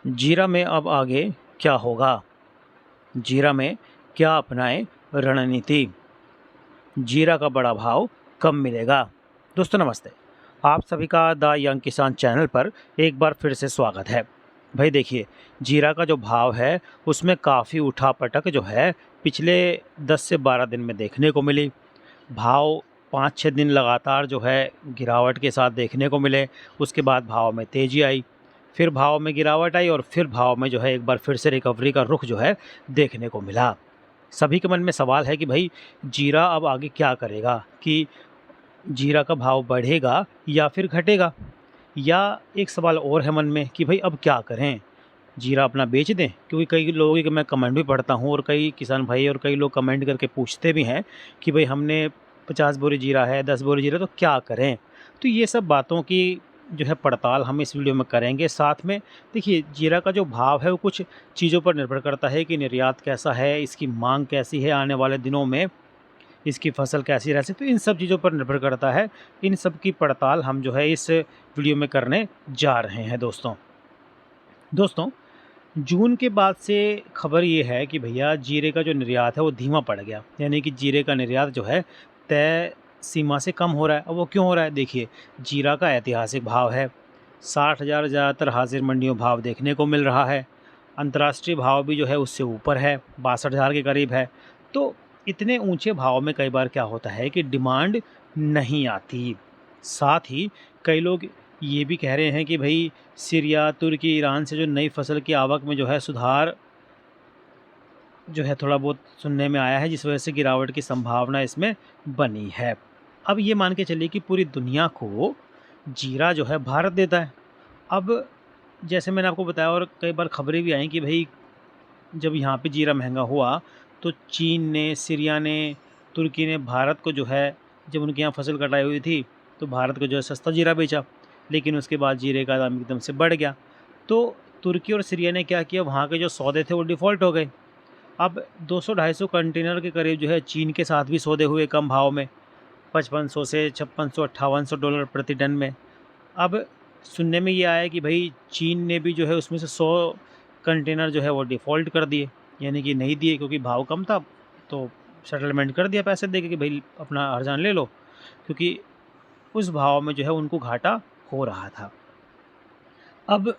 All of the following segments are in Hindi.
जीरा में अब आगे क्या होगा? जीरा में क्या अपनाएं रणनीति? जीरा का बड़ा भाव कब मिलेगा? दोस्तों नमस्ते, आप सभी का द यंग किसान चैनल पर एक बार फिर से स्वागत है। भाई देखिए, जीरा का जो भाव है उसमें काफ़ी उठापटक जो है पिछले 10 से 12 दिन में देखने को मिली। भाव 5-6 दिन लगातार जो है गिरावट के साथ देखने को मिले। उसके बाद भाव में तेज़ी आई, फिर भाव में गिरावट आई और फिर भाव में जो है एक बार फिर से रिकवरी का रुख जो है देखने को मिला। सभी के मन में सवाल है कि भाई जीरा अब आगे क्या करेगा, कि जीरा का भाव बढ़ेगा या फिर घटेगा? या एक सवाल और है मन में कि भाई अब क्या करें, जीरा अपना बेच दें? क्योंकि कई लोगों के मैं कमेंट भी पढ़ता हूँ और कई किसान भाई और कई लोग कमेंट करके पूछते भी हैं कि भाई हमने 50 बोरी जीरा है, 10 बोरी जीरा, तो क्या करें? तो ये सब बातों की जो है पड़ताल हम इस वीडियो में करेंगे। साथ में देखिए, जीरा का जो भाव है वो कुछ चीज़ों पर निर्भर करता है कि निर्यात कैसा है, इसकी मांग कैसी है आने वाले दिनों में, इसकी फसल कैसी रह सकती है, तो इन सब चीज़ों पर निर्भर करता है। इन सब की पड़ताल हम जो है इस वीडियो में करने जा रहे हैं। दोस्तों जून के बाद से खबर ये है कि भैया जीरे का जो निर्यात है वो धीमा पड़ गया, यानी कि जीरे का निर्यात जो है तय सीमा से कम हो रहा है। अब वो क्यों हो रहा है? देखिए, जीरा का ऐतिहासिक भाव है 60,000, ज़्यादातर हाजिर मंडियों भाव देखने को मिल रहा है। अंतर्राष्ट्रीय भाव भी जो है उससे ऊपर है, 62,000 के करीब है। तो इतने ऊंचे भाव में कई बार क्या होता है कि डिमांड नहीं आती। साथ ही कई लोग ये भी कह रहे हैं कि भाई सीरिया, तुर्की, ईरान से जो नई फसल की आवक में जो है सुधार जो है थोड़ा बहुत सुनने में आया है, जिस वजह से गिरावट की संभावना इसमें बनी है। अब ये मान के चलिए कि पूरी दुनिया को जीरा जो है भारत देता है। अब जैसे मैंने आपको बताया और कई बार खबरें भी आई कि भाई जब यहाँ पे जीरा महंगा हुआ तो चीन ने, सीरिया ने, तुर्की ने भारत को जो है, जब उनके यहाँ फसल कटाई हुई थी तो भारत को जो है सस्ता जीरा बेचा, लेकिन उसके बाद जीरे का दाम एकदम से बढ़ गया। तो तुर्की और सीरिया ने क्या किया, वहाँ के जो सौदे थे वो डिफ़ॉल्ट हो गए। अब 200-250 कंटेनर के करीब जो है चीन के साथ भी सौदे हुए कम भाव में, 5500 से 5600-5800 डॉलर प्रति टन में। अब सुनने में ये आया कि भाई चीन ने भी जो है उसमें से 100 कंटेनर जो है वो डिफ़ॉल्ट कर दिए, यानी कि नहीं दिए, क्योंकि भाव कम था तो सेटलमेंट कर दिया पैसे दे के कि भाई अपना हर्जान ले लो, क्योंकि उस भाव में जो है उनको घाटा हो रहा था। अब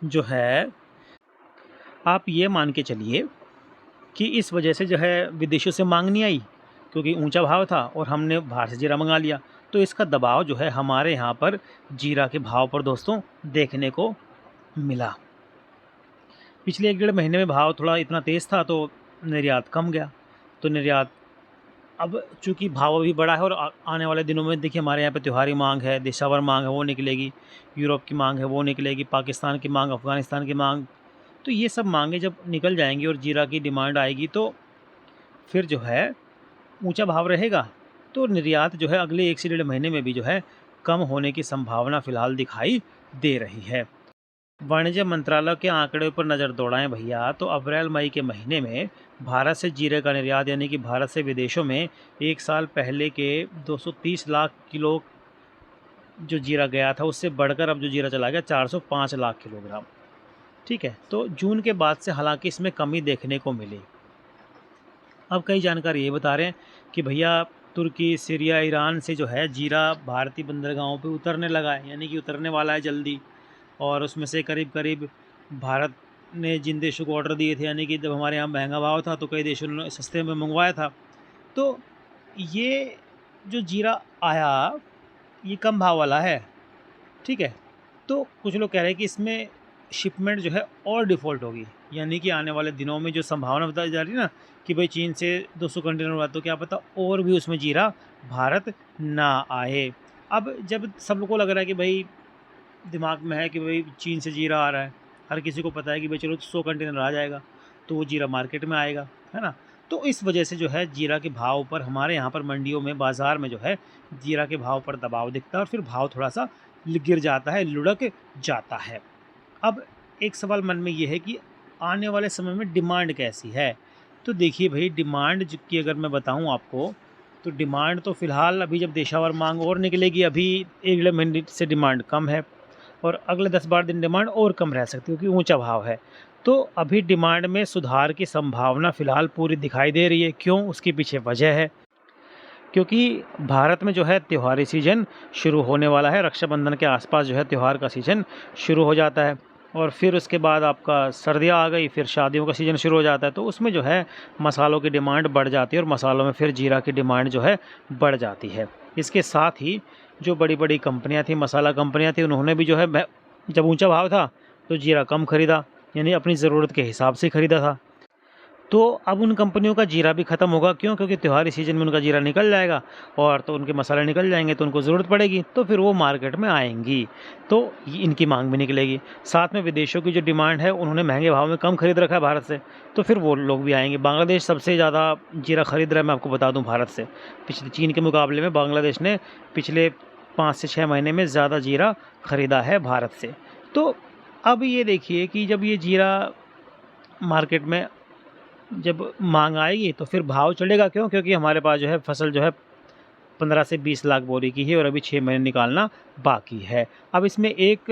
जो है आप ये मान के चलिए कि इस वजह से जो है विदेशों से मांग नहीं आई, क्योंकि ऊंचा भाव था और हमने बाहर से जीरा मंगा लिया, तो इसका दबाव जो है हमारे यहाँ पर जीरा के भाव पर दोस्तों देखने को मिला। पिछले 1-1.5 महीने में भाव थोड़ा इतना तेज़ था तो निर्यात कम गया। तो निर्यात अब चूँकि भाव अभी बढ़ा है और आने वाले दिनों में देखिए हमारे यहाँ पे त्योहारी मांग है, देशावर मांग है वो निकलेगी, यूरोप की मांग है वो निकलेगी, पाकिस्तान की मांग, अफ़गानिस्तान की मांग, तो ये सब मांगें जब निकल जाएंगी और जीरा की डिमांड आएगी तो फिर जो है ऊंचा भाव रहेगा। तो निर्यात जो है अगले 1 से 1.5 महीने में भी जो है कम होने की संभावना फ़िलहाल दिखाई दे रही है। वाणिज्य मंत्रालय के आंकड़े पर नज़र दौड़ाएं भैया, तो अप्रैल मई के महीने में भारत से जीरे का निर्यात, यानी कि भारत से विदेशों में एक साल पहले के 230 लाख किलो जो जीरा गया था उससे बढ़कर अब जो जीरा चला गया 405 लाख किलोग्राम। ठीक है, तो जून के बाद से हालांकि इसमें कमी देखने को मिली। अब कई जानकार ये बता रहे हैं कि भैया तुर्की, सीरिया, ईरान से जो है जीरा भारतीय बंदरगाहों पे उतरने लगा है, यानी कि उतरने वाला है जल्दी। और उसमें से करीब करीब भारत ने जिन देशों को ऑर्डर दिए थे, यानी कि जब हमारे यहाँ महंगा भाव था तो कई देशों ने सस्ते में मंगवाया था। तो ये जो जीरा आया ये कम भाव वाला है। ठीक है, तो कुछ लोग कह रहे हैं कि इसमें शिपमेंट जो है और डिफ़ॉल्ट होगी, यानी कि आने वाले दिनों में जो संभावना बताई जा रही है ना कि भाई चीन से 200 कंटेनर हुआ तो क्या पता और भी उसमें जीरा भारत ना आए। अब जब सब लोग को लग रहा है कि भाई दिमाग में है कि भाई चीन से जीरा आ रहा है, हर किसी को पता है कि भाई चलो 100 कंटेनर आ जाएगा तो वो जीरा मार्केट में आएगा, है ना? तो इस वजह से जो है जीरा के भाव पर हमारे यहाँ पर मंडियों में, बाज़ार में जो है जीरा के भाव पर दबाव दिखता है और फिर भाव थोड़ा सा गिर जाता है, लुढ़क जाता है। अब एक सवाल मन में ये है कि आने वाले समय में डिमांड कैसी है? तो देखिए भाई, डिमांड की अगर मैं बताऊँ आपको, तो डिमांड तो फ़िलहाल अभी जब देशावर मांग और निकलेगी, अभी 1-1.5 महीने से डिमांड कम है और अगले 10-12 दिन डिमांड और कम रह सकती है क्योंकि ऊंचा भाव है। तो अभी डिमांड में सुधार की संभावना फ़िलहाल पूरी दिखाई दे रही है। क्यों? उसके पीछे वजह है क्योंकि भारत में जो है त्योहारी सीज़न शुरू होने वाला है। रक्षाबंधन के आसपास जो है त्यौहार का सीज़न शुरू हो जाता है और फिर उसके बाद आपका सर्दियाँ आ गई, फिर शादियों का सीज़न शुरू हो जाता है। तो उसमें जो है मसालों की डिमांड बढ़ जाती है और मसालों में फिर जीरा की डिमांड जो है बढ़ जाती है। इसके साथ ही जो बड़ी-बड़ी कंपनियाँ थी, मसाला कंपनियाँ थी, उन्होंने भी जो है जब ऊँचा भाव था तो जीरा कम खरीदा, यानी अपनी ज़रूरत के हिसाब से खरीदा था। तो अब उन कंपनियों का जीरा भी ख़त्म होगा। क्यों? क्योंकि त्योहारी सीज़न में उनका जीरा निकल जाएगा और तो उनके मसाले निकल जाएंगे तो उनको ज़रूरत पड़ेगी, तो फिर वो मार्केट में आएंगी, तो इनकी मांग भी निकलेगी। साथ में विदेशों की जो डिमांड है उन्होंने महंगे भाव में कम खरीद रखा है भारत से, तो फिर वो लोग भी आएंगे। बांग्लादेश सबसे ज़्यादा जीरा खरीद रहा है, मैं आपको बता दूँ, भारत से। पिछले चीन के मुकाबले में बांग्लादेश ने पिछले 5 से 6 महीने में ज़्यादा जीरा खरीदा है भारत से। तो अब ये देखिए कि जब ये जीरा मार्केट में जब मांग आएगी तो फिर भाव चढ़ेगा। क्यों? क्योंकि हमारे पास जो है फसल जो है 15 से 20 लाख बोरी की है और अभी 6 महीने निकालना बाकी है। अब इसमें एक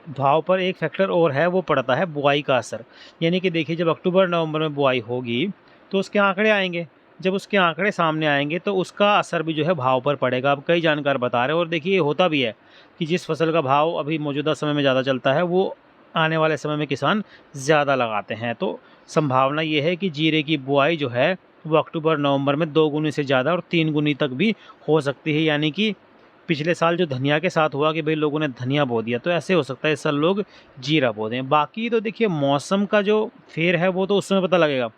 भाव पर एक फैक्टर और है, वो पड़ता है बुआई का असर। यानी कि देखिए, जब अक्टूबर नवंबर में बुआई होगी तो उसके आंकड़े आएंगे। जब उसके आंकड़े सामने आएंगे तो उसका असर भी जो है भाव पर पड़ेगा। अब कई जानकार बता रहे हैं, और देखिए ये होता भी है कि जिस फसल का भाव अभी मौजूदा समय में ज़्यादा चलता है वो आने वाले समय में किसान ज़्यादा लगाते हैं। तो संभावना ये है कि जीरे की बुआई जो है वो अक्टूबर नवंबर में 2 गुनी से ज़्यादा और 3 गुनी तक भी हो सकती है। यानी कि पिछले साल जो धनिया के साथ हुआ कि भाई लोगों ने धनिया बो दिया, तो ऐसे हो सकता है इस साल लोग जीरा बो दें। बाकी तो देखिए मौसम का जो फेर है वो तो उस समय पता लगेगा,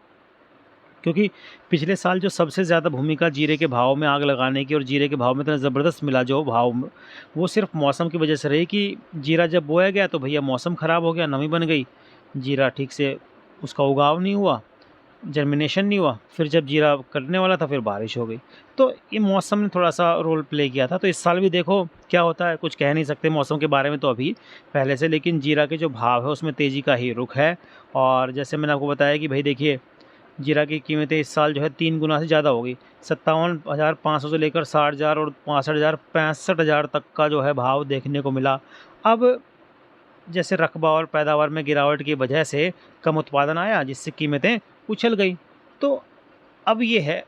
क्योंकि पिछले साल जो सबसे ज़्यादा भूमिका जीरे के भाव में आग लगाने की और जीरे के भाव में इतना ज़बरदस्त मिला जो भाव वो सिर्फ मौसम की वजह से रही कि जीरा जब बोया गया तो भैया मौसम ख़राब हो गया, नमी बन गई, जीरा ठीक से उसका उगाव नहीं हुआ, जर्मिनेशन नहीं हुआ। फिर जब जीरा कटने वाला था फिर बारिश हो गई। तो ये मौसम ने थोड़ा-सा रोल प्ले किया था। तो इस साल भी देखो क्या होता है, कुछ कह नहीं सकते मौसम के बारे में तो अभी पहले से, लेकिन जीरा के जो भाव है उसमें तेज़ी का ही रुख है। और जैसे मैंने आपको बताया कि भाई देखिए, जीरा की कीमतें इस साल जो है 3 गुना से ज़्यादा हो गई। 57,500 से लेकर 60,000 और 65,000 65,000 तक का जो है भाव देखने को मिला। अब जैसे रकबा और पैदावार में गिरावट की वजह से कम उत्पादन आया, जिससे कीमतें उछल गई। तो अब ये है,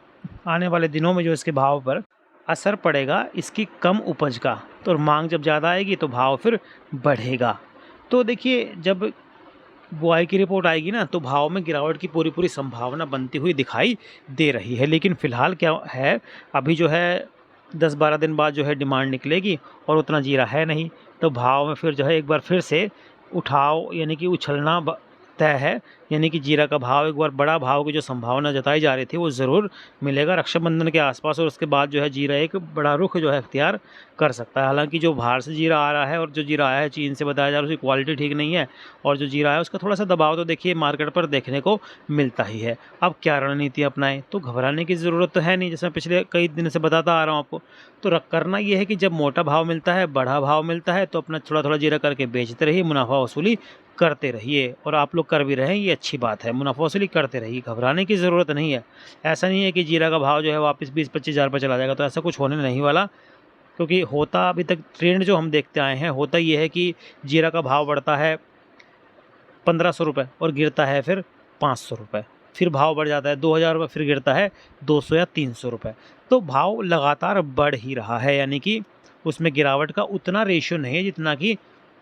आने वाले दिनों में जो इसके भाव पर असर पड़ेगा इसकी कम उपज का, तो मांग जब ज़्यादा आएगी तो भाव फिर बढ़ेगा। तो देखिए, जब बुआई की रिपोर्ट आएगी ना तो भाव में गिरावट की पूरी संभावना बनती हुई दिखाई दे रही है। लेकिन फ़िलहाल क्या है, अभी जो है 10-12 दिन बाद जो है डिमांड निकलेगी और उतना जीरा है नहीं, तो भाव में फिर जो है एक बार फिर से उठाव यानी कि उछलना तय है। यानी कि जीरा का भाव एक बार बड़ा भाव की जो संभावना जताई जा रही थी वो ज़रूर मिलेगा रक्षाबंधन के आसपास, और उसके बाद जो है जीरा एक बड़ा रुख जो है अख्तियार कर सकता है। हालांकि जो बाहर से जीरा आ रहा है और जो जीरा आया है चीन से, बताया जा रहा है उसकी क्वालिटी ठीक नहीं है, और जो जीरा है उसका थोड़ा सा दबाव तो देखिए मार्केट पर देखने को मिलता ही है। अब क्या रणनीति अपनाएं, तो घबराने की ज़रूरत तो है नहीं, जैसे मैं पिछले कई दिन से बताता आ रहा हूँ आपको। तो करना ये है कि जब मोटा भाव मिलता है, बड़ा भाव मिलता है, तो अपना थोड़ा थोड़ा जीरा करके बेचते रहिए, मुनाफा वसूली करते रहिए। और आप लोग कर भी रहे हैं, ये अच्छी बात है, मुनाफा वसूली करते रहिए, घबराने की ज़रूरत नहीं है। ऐसा नहीं है कि जीरा का भाव जो है वापस 20-25 हज़ार पर चला जाएगा, तो ऐसा कुछ होने नहीं वाला। क्योंकि होता अभी तक ट्रेंड जो हम देखते आए हैं, होता ये है कि जीरा का भाव बढ़ता है 1500 रुपये और गिरता है फिर 500 रुपये, फिर भाव बढ़ जाता है 2000 रुपये, फिर गिरता है 200 या 300 रुपये। तो भाव लगातार बढ़ ही रहा है, यानी कि उसमें गिरावट का उतना रेशियो नहीं है जितना कि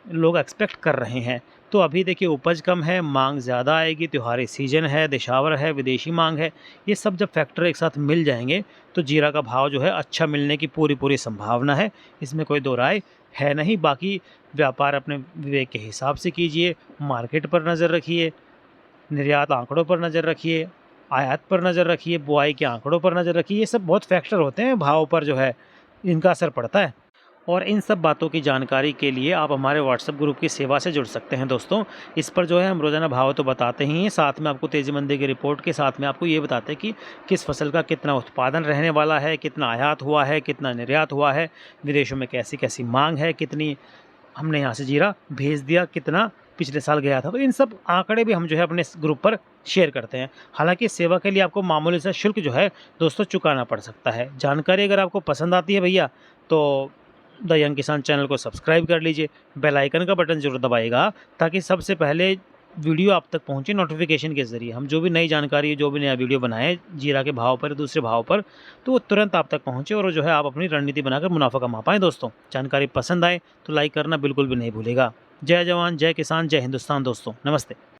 लोग एक्सपेक्ट कर रहे हैं। तो अभी देखिए उपज कम है, मांग ज़्यादा आएगी, त्योहारी सीजन है, देशावर है, विदेशी मांग है, ये सब जब फैक्टर एक साथ मिल जाएंगे तो जीरा का भाव जो है अच्छा मिलने की पूरी संभावना है, इसमें कोई दो राय है नहीं। बाकी व्यापार अपने विवेक के हिसाब से कीजिए, मार्केट पर नज़र रखिए, निर्यात आंकड़ों पर नज़र रखिए, आयात पर नज़र रखिए, बुआई के आंकड़ों पर नज़र रखिए। ये सब बहुत फैक्टर होते हैं भाव पर जो है इनका असर पड़ता है। और इन सब बातों की जानकारी के लिए आप हमारे व्हाट्सएप ग्रुप की सेवा से जुड़ सकते हैं दोस्तों। इस पर जो है हम रोज़ाना भाव तो बताते ही हैं, साथ में आपको तेज़ी मंदी की रिपोर्ट के साथ में आपको ये बताते हैं कि किस फसल का कितना उत्पादन रहने वाला है, कितना आयात हुआ है, कितना निर्यात हुआ है, विदेशों में कैसी कैसी मांग है, कितनी हमने यहाँ से जीरा भेज दिया, कितना पिछले साल गया था। तो इन सब आंकड़े भी हम जो है अपने ग्रुप पर शेयर करते हैं। हालांकि इस सेवा के लिए आपको मामूली सा शुल्क जो है दोस्तों चुकाना पड़ सकता है। जानकारी अगर आपको पसंद आती है भैया तो द यंग किसान चैनल को सब्सक्राइब कर लीजिए, बेल आइकन का बटन जरूर दबाइएगा ताकि सबसे पहले वीडियो आप तक पहुंचे नोटिफिकेशन के ज़रिए। हम जो भी नई जानकारी, जो भी नया वीडियो बनाएं जीरा के भाव पर, दूसरे भाव पर, तो वो तुरंत आप तक पहुंचे और जो है आप अपनी रणनीति बनाकर मुनाफा कमा पाएँ। दोस्तों, जानकारी पसंद आए तो लाइक करना बिल्कुल भी नहीं भूलेगा। जय जवान, जय किसान, जय हिंदुस्तान दोस्तों, नमस्ते।